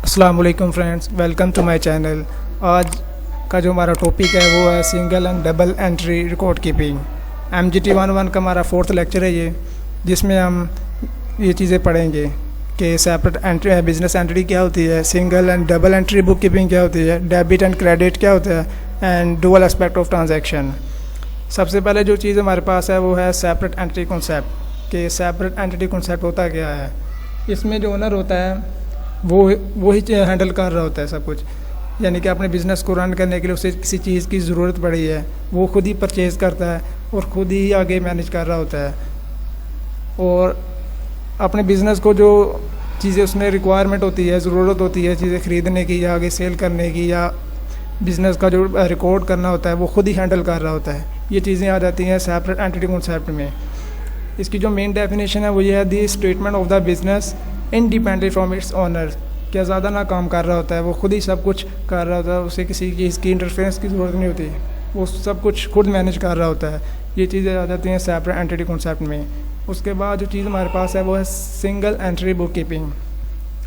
अस्सलाम वालेकुम friends, welcome to my channel. आज का जो हमारा टॉपिक है वो है single and double entry record keeping. MGT 101 का हमारा 4th लेक्चर है ये, जिसमें हम ये चीज़ें पढ़ेंगे कि सेपरेट एंट्री बिजनेस एंट्री क्या होती है, single and double entry book keeping क्या होती है, डेबिट एंड क्रेडिट क्या होता है, and dual aspect of transaction. सबसे पहले जो चीज़ हमारे पास है वो है सेपरेट एंट्री कॉन्सेप्ट। कि सेपरेट एंटिटी कॉन्सेप्ट होता क्या है। इसमें जो ओनर होता है वो ही हैंडल कर रहा होता है सब कुछ। यानी कि अपने बिज़नेस को रन करने के लिए उसे किसी चीज़ की ज़रूरत पड़ी है, वो खुद ही परचेज़ करता है और ख़ुद ही आगे मैनेज कर रहा होता है। और अपने बिज़नेस को जो चीज़ें उसमें रिक्वायरमेंट होती है, ज़रूरत होती है चीज़ें ख़रीदने की या आगे सेल करने की या बिज़नेस का जो रिकॉर्ड करना होता है वो खुद ही हैंडल कर रहा होता है। ये चीज़ें आ जाती हैं सेपरेट एंटिटी कॉन्सेप्ट में। इसकी जो मेन डेफिनेशन है वो ये है, the statement of the business independent from its owner. क्या ज़्यादा ना काम कर रहा होता है, वो खुद ही सब कुछ कर रहा होता है, उसे किसी चीज़ की इंटरफेरेंस की ज़रूरत नहीं होती, वो सब कुछ खुद मैनेज कर रहा होता है। ये चीज़ें आ जाती हैं सेपरेट एंटिटी कॉन्सेप्ट में। उसके बाद जो चीज़ हमारे पास है वो है single entry book keeping.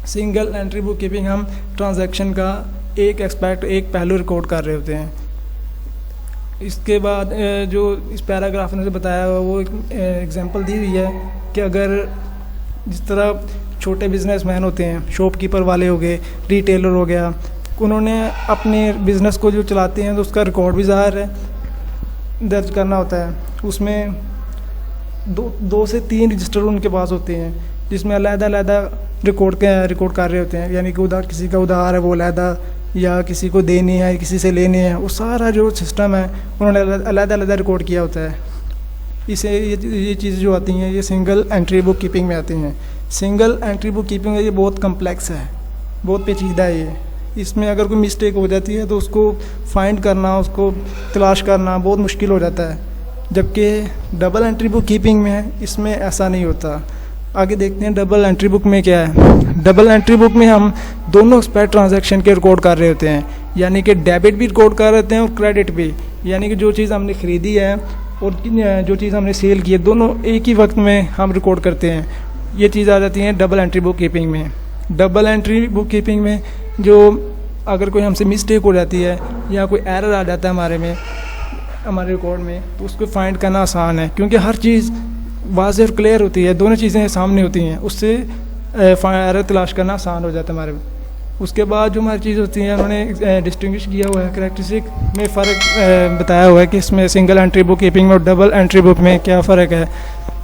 Single entry book keeping हम ट्रांजैक्शन का एक एस्पेक्ट, एक पहलू रिकॉर्ड कर रहे होते हैं। इसके बाद जो इस पैराग्राफ में से बताया हुआ वो एक एग्जांपल दी हुई है कि अगर जिस तरह छोटे बिजनेसमैन होते हैं, शॉपकीपर वाले हो गए, रिटेलर हो गया, उन्होंने अपने बिज़नेस को जो चलाते हैं तो उसका रिकॉर्ड भी ज़ाहिर है दर्ज करना होता है। उसमें दो से तीन रजिस्टर उनके पास होते हैं जिसमें अलग-अलग रिकॉर्ड कर रहे होते हैं। यानी कि उधार, किसी का उधार है वो अलग, या किसी को देनी है, किसी से लेनी है, वो सारा जो सिस्टम है उन्होंने अलग-अलग रिकॉर्ड किया होता है। इसे ये चीज़ें जो आती हैं ये सिंगल एंट्री बुक कीपिंग में आती हैं। सिंगल एंट्री बुक कीपिंग है ये बहुत कम्प्लेक्स है, बहुत पेचीदा है ये। इसमें अगर कोई मिस्टेक हो जाती है तो उसको फाइंड करना, उसको तलाश करना बहुत मुश्किल हो जाता है। जबकि डबल एंट्री बुक कीपिंग में इसमें ऐसा नहीं होता। आगे देखते हैं डबल एंट्री बुक में क्या है। डबल एंट्री बुक में हम दोनों एक्सपेक्ट ट्रांजैक्शन के रिकॉर्ड कर रहे होते हैं, यानी कि डेबिट भी रिकॉर्ड कर रहे होते हैं और क्रेडिट भी। यानी कि जो चीज़ हमने ख़रीदी है और जो चीज़ हमने सेल की है दोनों एक ही वक्त में हम रिकॉर्ड करते हैं। ये चीज़ आ जाती है डबल एंट्री बुक कीपिंग में। डबल एंट्री बुक कीपिंग में जो अगर कोई हमसे मिस्टेक हो जाती है या कोई एरर आ जाता है हमारे रिकॉर्ड में, तो उसको फाइंड करना आसान है क्योंकि हर चीज़ वाज़ेह और क्लियर होती है, दोनों चीज़ें सामने होती हैं, उससे एरर तलाश करना आसान हो जाता है हमारे। उसके बाद जो हमारी चीज़ होती है उन्होंने डिस्टिंग्विश किया हुआ है, करैक्टरिस्टिक में फ़र्क बताया हुआ है कि इसमें सिंगल एंट्री बुक कीपिंग में और डबल एंट्री बुक में क्या फ़र्क है।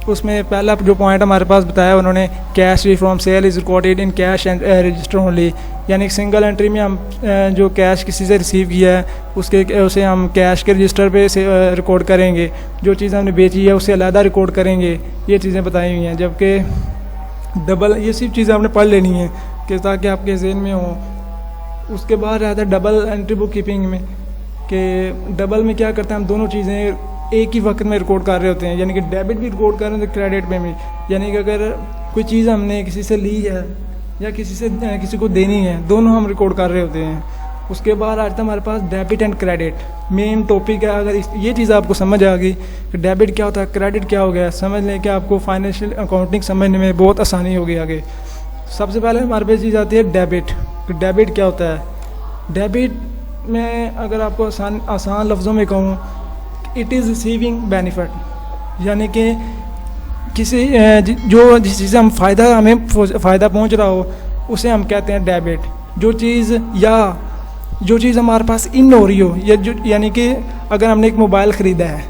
उसमें पहला जो पॉइंट हमारे पास बताया उन्होंने, cash from sale is recorded in cash and register only. यानी सिंगल एंट्री में हम जो कैश किसी से रिसीव किया है उसे हम कैश के रजिस्टर पे से रिकॉर्ड करेंगे, जो चीज़ हमने बेची है उसे अलग रिकॉर्ड करेंगे। ये चीज़ें बताई हुई हैं। जबकि डबल, ये सिर्फ चीज़ें आपने पढ़ लेनी है कि ताकि आपके ज़हन में हो। उसके बाद रहता है डबल एंट्री बुक कीपिंग में कि डबल में क्या करते हैं हम दोनों चीज़ें एक ही वक्त में रिकॉर्ड कर रहे होते हैं। यानी कि डेबिट भी रिकॉर्ड कर रहे होते हैं, क्रेडिट में भी। यानी कि अगर कोई चीज़ हमने किसी से ली है या किसी को देनी है, दोनों हम रिकॉर्ड कर रहे होते हैं। उसके बाद आता है हमारे पास debit and credit. Main topic है। अगर ये चीज़ आपको समझ आ गई कि डेबिट क्या होता है, क्रेडिट क्या हो गया, समझ लें कि आपको फाइनेंशियल अकाउंटिंग समझने में बहुत आसानी होगी आगे। सबसे पहले हमारे पास चीज़ आती है डेबिट। डेबिट क्या होता है। डेबिट में अगर आपको आसान लफ्ज़ों में कहूँ, इट इज़ रिसीविंग बेनिफिट। यानी कि किसी जिस चीज़ हमें फ़ायदा पहुंच रहा हो उसे हम कहते हैं डेबिट। जो चीज़ हमारे पास इन हो रही हो, यानी कि अगर हमने एक मोबाइल ख़रीदा है,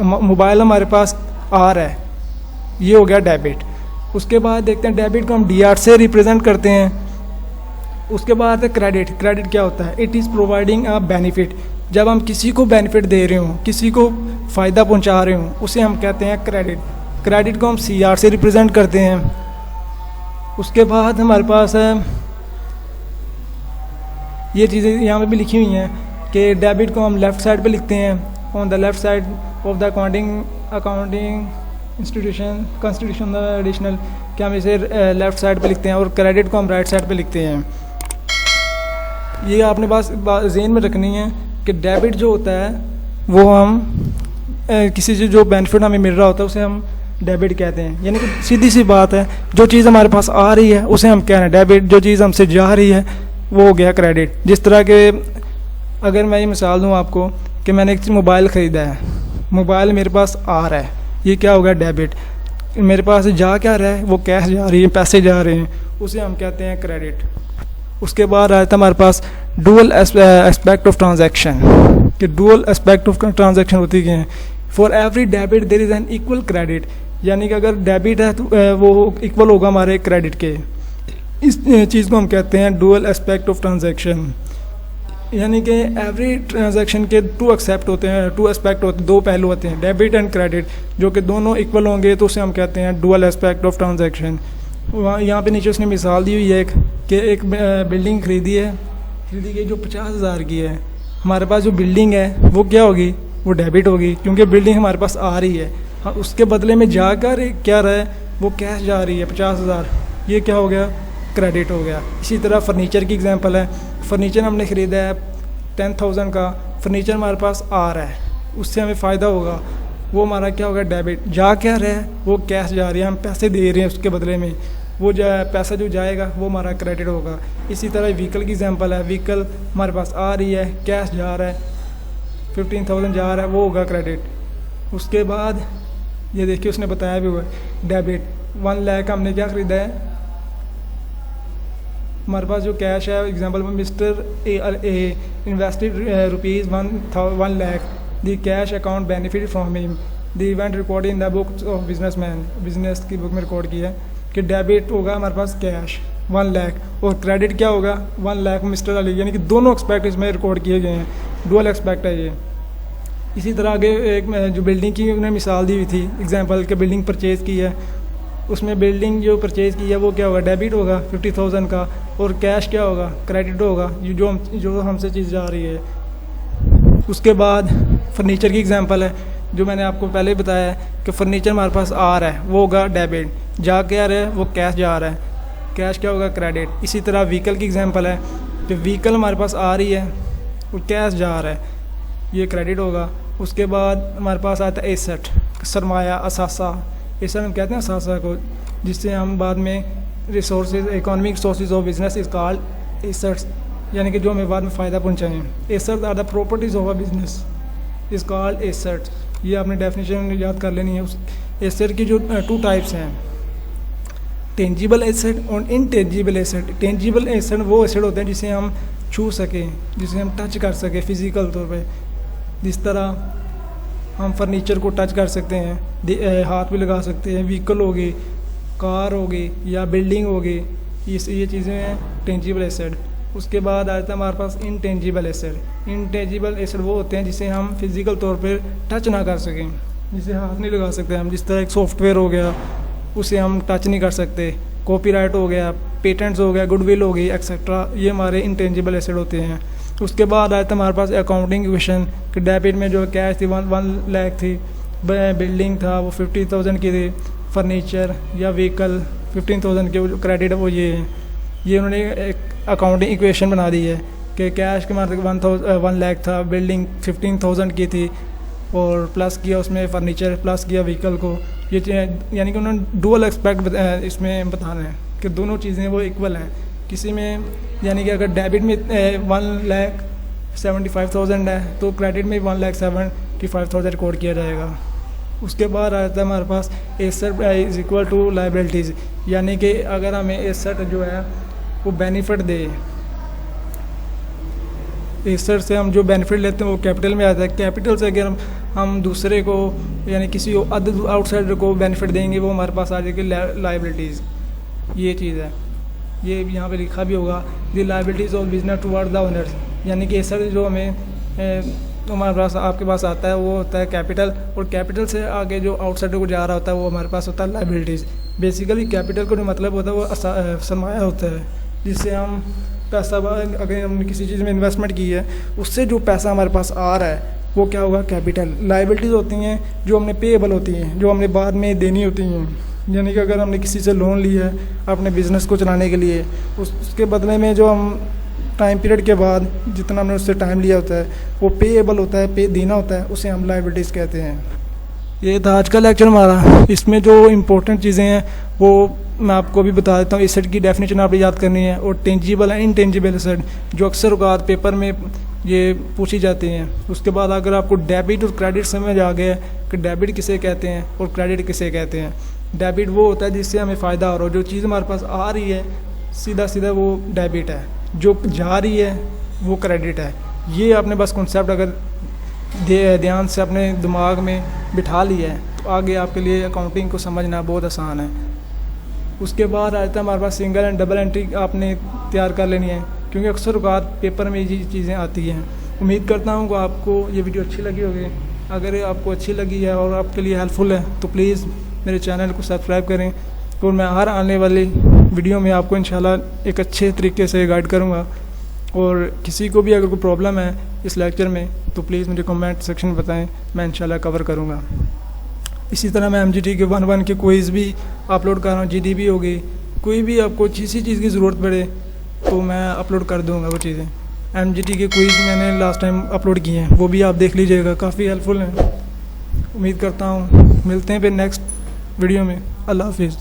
मोबाइल हमारे पास आ रहा है, ये हो गया डेबिट। उसके बाद देखते हैं डेबिट को हम DR से रिप्रेजेंट करते हैं। उसके बाद है क्रेडिट। क्रेडिट क्या होता है, it is providing a benefit. जब हम किसी को बेनिफिट दे रहे हों, किसी को फ़ायदा पहुंचा रहे हों, उसे हम कहते हैं क्रेडिट। क्रेडिट को हम CR से रिप्रेजेंट करते हैं। उसके बाद हमारे पास है ये चीज़ें यहाँ पे भी लिखी हुई हैं कि डेबिट को हम लेफ़्ट साइड पे लिखते हैं, on the left side of the accounting institution constitution additional, कि हम इसे लेफ़्ट साइड पे लिखते हैं, और क्रेडिट को हम राइट साइड पे लिखते हैं। ये आपने बस ज़हन में रखनी है कि डेबिट जो होता है वो हम किसी से जो बेनिफिट हमें मिल रहा होता है उसे हम डेबिट कहते हैं। यानी कि सीधी सी बात है, जो चीज़ हमारे पास आ रही है उसे हम कह रहे हैं डेबिट, जो चीज़ हमसे जा रही है वो हो गया क्रेडिट। जिस तरह के अगर मैं ये मिसाल दूँ आपको कि मैंने एक मोबाइल ख़रीदा है, मोबाइल मेरे पास आ रहा है, ये क्या हो गया डेबिट। मेरे पास जा क्या रहा है, वो कैश जा रही है, पैसे जा रहे हैं, उसे हम कहते हैं क्रेडिट। उसके बाद आया था हमारे पास डुअल एस्पेक्ट ऑफ ट्रांजैक्शन, कि डुअल एस्पेक्ट ऑफ ट्रांजैक्शन होती क्या है। For every debit there is an equal credit, यानी कि अगर डेबिट है तो वो इक्वल होगा हमारे क्रेडिट के। इस चीज़ को हम कहते हैं डुअल एस्पेक्ट ऑफ ट्रांजैक्शन। यानी कि एवरी ट्रांजैक्शन के टू एक्सेप्ट होते हैं, टू एस्पेक्ट होते हैं, दो पहलू होते हैं, डेबिट एंड क्रेडिट, जो कि दोनों इक्वल होंगे तो उसे हम कहते हैं डुअल एस्पेक्ट ऑफ ट्रांजैक्शन। वहाँ यहाँ पे नीचे उसने मिसाल दी हुई है कि एक बिल्डिंग खरीदी गई जो 50,000 की है। हमारे पास जो बिल्डिंग है वो क्या होगी, वो डेबिट होगी, क्योंकि बिल्डिंग हमारे पास आ रही है। हाँ, उसके बदले में जाकर क्या रहा है, वो कैश जा रही है 50,000, ये क्या हो गया, क्रेडिट हो गया। इसी तरह फर्नीचर की एग्जांपल है, फर्नीचर हमने ख़रीदा है 10,000 का, फर्नीचर हमारे पास आ रहा है, उससे हमें फ़ायदा होगा, वो हमारा क्या होगा, डेबिट। जा क्या रहा है, वो कैश जा रही है, हम पैसे दे रहे हैं उसके बदले में, वो पैसा जो जाएगा वो हमारा क्रेडिट होगा। इसी तरह व्हीकल की एग्जांपल है, व्हीकल हमारे पास आ रही है, कैश जा रहा है, 15,000 जा रहा है, वो होगा क्रेडिट। उसके बाद ये देखिए उसने बताया भी हुआ है डेबिट। 1 लाख हमने क्या ख़रीदा है, हमारे पास जो कैश है, एग्जांपल में mister A invested rupees 1 lakh, the cash account benefit from him, the event record in the book of businessman, business की बुक में रिकॉर्ड किया है कि डेबिट होगा हमारे पास कैश 1 लाख और क्रेडिट क्या होगा 1 लाख मिस्टर अली, यानी कि दोनों एक्सपेक्ट इसमें रिकॉर्ड किए गए हैं, डुअल एक्सपेक्ट है ये। इसी तरह आगे एक जो बिल्डिंग की उन्होंने मिसाल दी हुई थी एग्जांपल कि बिल्डिंग परचेज़ की है, उसमें बिल्डिंग जो परचेज़ की है वो क्या होगा, डेबिट होगा 50,000 का, और कैश क्या होगा, क्रेडिट होगा, जो हमसे चीज़ जा रही है। उसके बाद फर्नीचर की एग्जांपल है, जो मैंने आपको पहले बताया है कि फर्नीचर हमारे पास आ रहा है वो होगा डेबिट, जा क्या रहा है, वो कैश जा रहा है, कैश क्या होगा, क्रेडिट। इसी तरह व्हीकल की एग्जांपल है कि व्हीकल हमारे पास आ रही है, वो कैश जा रहा है, ये क्रेडिट होगा। उसके बाद हमारे पास आता है एसेट, सरमाया, असासा, एसेट हम कहते हैं असासा को, जिससे हम बाद में resources, economic resources of business is called assets, यानी कि जो हमें बाद में फ़ायदा पहुँचाएँ। Assets are the properties of a business is called assets, ये आपने डेफिनेशन याद कर लेनी है। उस एसेट की जो 2 टाइप्स हैं, टेंजिबल एसेट और इनटेंजिबल एसेट। टेंजिबल एसेट वो एसेट होते हैं जिसे हम छू सकें, जिसे हम टच कर सकें फिज़िकल तौर पे, जिस तरह हम फर्नीचर को टच कर सकते हैं, हाथ भी लगा सकते हैं, व्हीकल होगी, कार होगी या बिल्डिंग होगी, ये चीज़ें हैं टेंजिबल एसेट। उसके बाद आता है हमारे पास इनटेंजिबल एसेट। इनटेंजिबल एसेट वो होते हैं जिसे हम फिज़िकल तौर पे टच ना कर सकें, जिसे हाथ नहीं लगा सकते हम, जिस तरह एक सॉफ्टवेयर हो गया उसे हम टच नहीं कर सकते, कॉपीराइट हो गया, पेटेंट्स हो गया, गुडविल हो गई एक्सेट्रा, ये हमारे इनटेंजिबल एसेट होते हैं। उसके बाद आया था हमारे पास अकाउंटिंग इक्वेशन कि डेबिट में जो कैश थी 1 लाख थी, बिल्डिंग था वो 50,000 की थी, फर्नीचर या व्हीकल 15,000 के, जो क्रेडिट है वो ये है। ये उन्होंने एक अकाउंटिंग इक्वेशन बना दी है कि कैश के मार्केट 1 लाख था, बिल्डिंग 15,000 की थी, और प्लस किया उसमें फर्नीचर, प्लस किया व्हीकल को। ये यानी कि उन्होंने डुअल एक्सपेक्ट इसमें बताना है कि दोनों चीज़ें वो इक्वल हैं। किसी में यानी कि अगर डेबिट में 1,75,000 है तो क्रेडिट में 1,75,000 रिकॉर्ड किया जाएगा। उसके बाद आता है हमारे पास asset is equal to liabilities, यानी कि अगर हमें एसेट जो है वो बेनिफिट दे, एसेट से हम जो बेनिफिट लेते हैं वो कैपिटल में आता है। कैपिटल से अगर हम दूसरे को यानी किसी अदर आउटसाइडर को बेनिफिट देंगे वो हमारे पास आ जाएगी लाइबिलिटीज़, ये चीज़ है। ये यहाँ पे लिखा भी होगा the liabilities of business toward the owners, यानी कि एसेट जो हमें हमारे पास आपके पास आता है वो होता है कैपिटल, और कैपिटल से आगे जो आउटसाइडर को जा रहा होता है वो हमारे पास होता है लाइबिलिटीज़। बेसिकली कैपिटल का जो मतलब होता है वो सरमाया होता है, जिससे हम पैसा, अगर हमने किसी चीज़ में इन्वेस्टमेंट की है उससे जो पैसा हमारे पास आ रहा है वो क्या होगा, कैपिटल। लाइबिलिटीज़ होती हैं जो हमने पेएबल होती हैं, जो हमने बाद में देनी होती हैं, यानी कि अगर हमने किसी से लोन लिया है अपने बिज़नेस को चलाने के लिए, उसके बदले में जो हम टाइम पीरियड के बाद जितना हमने उससे टाइम लिया होता है वो पेएबल होता है, पे देना होता है, उसे हम लाइबिलिटीज़ कहते हैं। ये था आज का लेक्चर हमारा। इसमें जो इम्पोर्टेंट चीज़ें हैं वो मैं आपको भी बता देता हूँ। एसेट की डेफिनेशन आपने याद करनी है, और टेंजिबल एंड इनटेंजिबल एसेट जो अक्सर औकात पेपर में ये पूछी जाती हैं। उसके बाद अगर आपको डेबिट और क्रेडिट समझ आ गया कि डेबिट किसे कहते हैं और क्रेडिट किसे कहते हैं। डेबिट वो होता है जिससे हमें फ़ायदा हो रहा हो, जो चीज़ हमारे पास आ रही है सीधा सीधा वो डेबिट है, जो जा रही है वो क्रेडिट है। ये आपने बस कॉन्सेप्ट अगर ध्यान से अपने दिमाग में बिठा लिया है तो आगे आपके लिए अकाउंटिंग को समझना बहुत आसान है। उसके बाद आता है हमारे पास सिंगल एंड डबल एंट्री आपने तैयार कर लेनी है, क्योंकि अक्सर औकात पेपर में ये चीज़ें आती हैं। उम्मीद करता हूँ कि आपको ये वीडियो अच्छी लगी होगी। अगर आपको अच्छी लगी है और आपके लिए हेल्पफुल है तो प्लीज़ मेरे चैनल को सब्सक्राइब करें, और मैं हर आने वाली वीडियो में आपको इंशाल्लाह एक अच्छे तरीके से गाइड करूँगा। और किसी को भी अगर कोई प्रॉब्लम है इस लेक्चर में तो प्लीज़ मुझे कमेंट सेक्शन में बताएं, मैं इंशाल्लाह कवर करूँगा। इसी तरह मैं MGT के 1-1 के क्विज़ भी अपलोड कर रहा हूँ। GDB होगी, कोई भी आपको किसी चीज़ की ज़रूरत पड़े तो मैं अपलोड कर दूँगा वो चीज़ें। MGT के क्विज़ मैंने लास्ट टाइम अपलोड किए हैं, वो भी आप देख लीजिएगा, काफ़ी हेल्पफुल हैं। उम्मीद करता हूँ मिलते हैं फिर नेक्स्ट वीडियो में। अल्लाह हाफिज़।